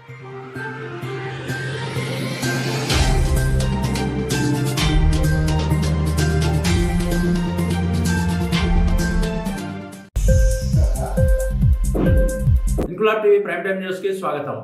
Inquilab TV prime time news కి స్వాగతం.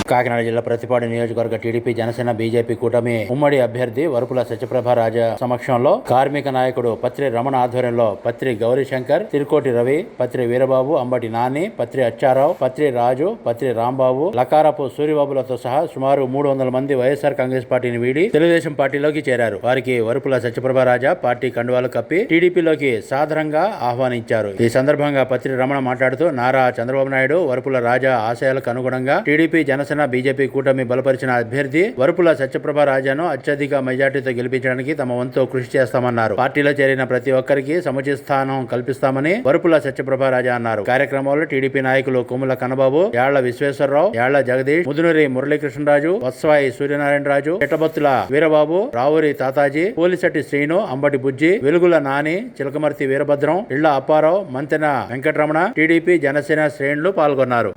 కాకినాడ జిల్లా ప్రతిపాడు నియోజకవర్గ టీడీపీ జనసేన బీజేపీ కూటమి ఉమ్మడి అభ్యర్థి వరుపుల సత్యప్రభ రాజా సమక్షంలో కార్మిక నాయకుడు పత్రి రమణ ఆధ్వర్యంలో పత్రి గౌరీశంకర్, తిరుకోటి రవి, పత్రి వీరబాబు, అంబటి నాని, పత్రి అచ్చారావు, పత్రి రాజు, పత్రి రాంబాబు, లకారపు సూరిబాబులతో సహా సుమారు 300 మంది వైఎస్ఆర్ కాంగ్రెస్ పార్టీని వీడి తెలుగుదేశం పార్టీలోకి చేరారు. వారికి వరుపుల సత్యప్రభ రాజా పార్టీ కండువాలు కప్పి టీడీపీలోకి సాదరంగా ఆహ్వానించారు. ఈ సందర్భంగా పత్రి రమణ మాట్లాడుతూ నారా చంద్రబాబు నాయుడు వరుపుల రాజా ఆశయాలకు అనుగుణంగా టీడీపీ జనసేన బీజేపీ కూటమి బలపరిచిన అభ్యర్థి వరుపుల సత్యప్రభ రాజాను అత్యధిక మెజార్టీతో గెలిపించడానికి తమ వంతు కృషి చేస్తామన్నారు. పార్టీలో చేరిన ప్రతి ఒక్కరికి సముచిత స్థానం కల్పిస్తామని వరుపుల సత్యప్రభ రాజా అన్నారు. కార్యక్రమంలో టీడీపీ నాయకులు కొమ్ముల కన్నబాబు, యాళ్ల విశ్వేశ్వరరావు, యాళ్ల జగదీష్, ముదునూరి మురళీకృష్ణరాజు, వత్సవాయి సూర్యనారాయణరాజు, ఎట్టబత్తుల వీరబాబు, రావురి తాతాజీ, పోలిశెట్టి శ్రీను, అంబటి బుజ్జి, వెలుగుల నాని, చిలకమర్తి వీరభద్రం, ఇళ్ల అప్పారావు, మంతెన వెంకటరమణ, టీడీపీ జనసేన శ్రేణులు పాల్గొన్నారు.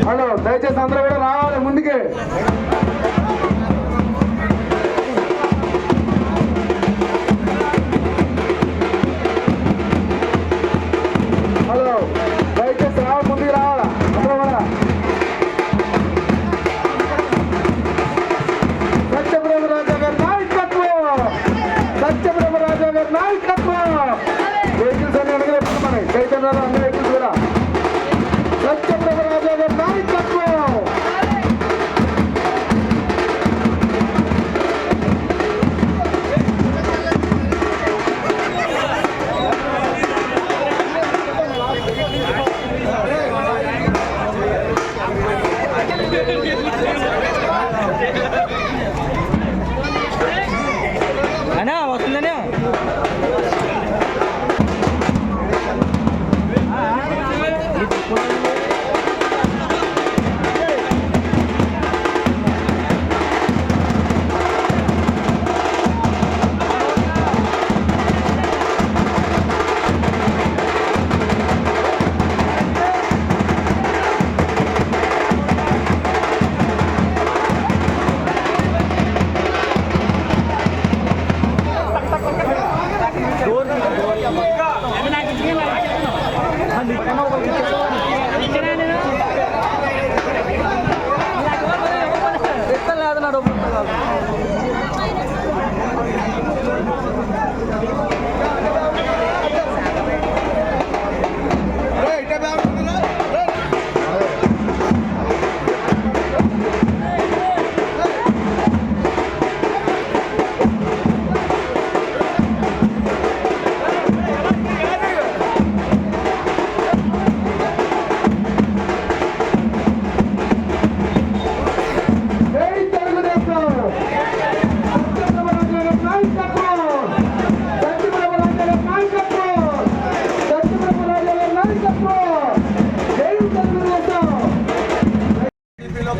హలో, దయచేసి అందరూ కూడా రావాలి ముందుకే. హలో, దయచేసి రావాలి, ముందుకు రావాలా అందరూ కూడా. సత్యప్రభ రాజా గారి నాయకత్వం, సత్యప్రభ రాజా గారి నాయకత్వం. వెహికల్స్ అన్ని అనగా మనకి చైతన్యాలు అన్ని వెహికల్స్ కూడా సత్యప్రభ రాజా గారి నాయకత్వం. అన్నా వస్తుందనే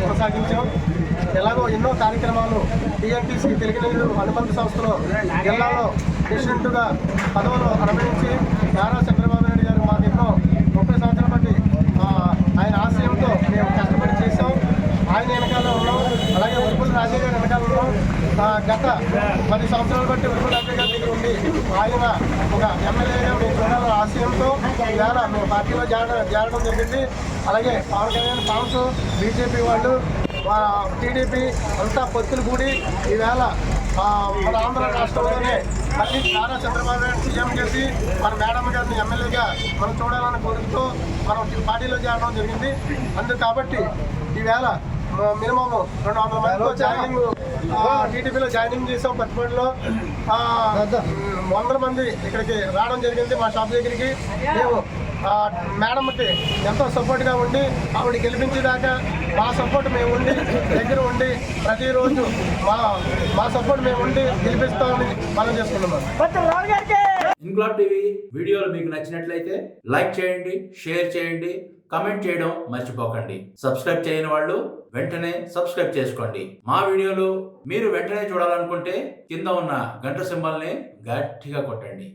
కొనసాగించాం. ఎలాగో ఎన్నో కార్యక్రమాలు టీఎన్టీసీ తెలుగునీరు అనుబంధ సంస్థలో జిల్లాలో ప్రెసిడెంట్గా పదవులు అనుభవించి నారా చంద్రబాబు నాయుడు గారు మాకు ఎన్నో 30 సంవత్సరాల బట్టి ఆయన ఆశయంతో మేము కష్టపడి చేసాం. ఆయన వెనకాల ఉన్నాం. అలాగే వరుపుల రాజా గారి వెనకాల ఉన్నాం. గత 10 సంవత్సరాల బట్టి వరుపుల రాజా గారి దగ్గర ఉండి ఆయన ఒక ఎమ్మెల్యేగా మేము చూడాలని ఆశయంతో ఇవాళ మేము పార్టీలో చేరడం జరిగింది. అలాగే పవన్ కళ్యాణ్ ఫ్యాన్స్, బీజేపీ వాళ్ళు, టీడీపీ అంతా పొత్తులు కూడి ఈవేళ మన ఆంధ్ర రాష్ట్రంలోనే మళ్ళీ నారా చంద్రబాబు నాయుడు సీఎం చేసి మన మేడం గారిని ఎమ్మెల్యేగా మనం చూడాలని కోరుతూ మనం పార్టీలో చేరడం జరిగింది. అందుకు కాబట్టి ఈవేళ మినిమం 200 మందితో జాయినింగ్ టీడీపీలో జాయినింగ్ చేసాం. పట్టుబడిలో 100 మంది ఇక్కడికి రావడం జరిగింది మా షాప్ దగ్గరికి. మేము మేడంకి ఎంతో సపోర్ట్గా ఉండి ఆవిడ గెలిపించేదాకా మా సపోర్ట్ మేము ఉండి దగ్గర ఉండి ప్రతిరోజు మా సపోర్ట్ మేము ఉండి గెలిపిస్తామని మనం చేసుకున్నాం. ఇంక్లాబ్ టీవీ వీడియోలు మీకు నచ్చినట్లయితే లైక్ చేయండి, షేర్ చేయండి, కమెంట్ చేయడం మర్చిపోకండి. సబ్స్క్రైబ్ చేయని వాళ్ళు వెంటనే సబ్స్క్రైబ్ చేసుకోండి. మా వీడియోలు మీరు వెంటనే చూడాలనుకుంటే కింద ఉన్న గంట సింబల్ని గట్టిగా కొట్టండి.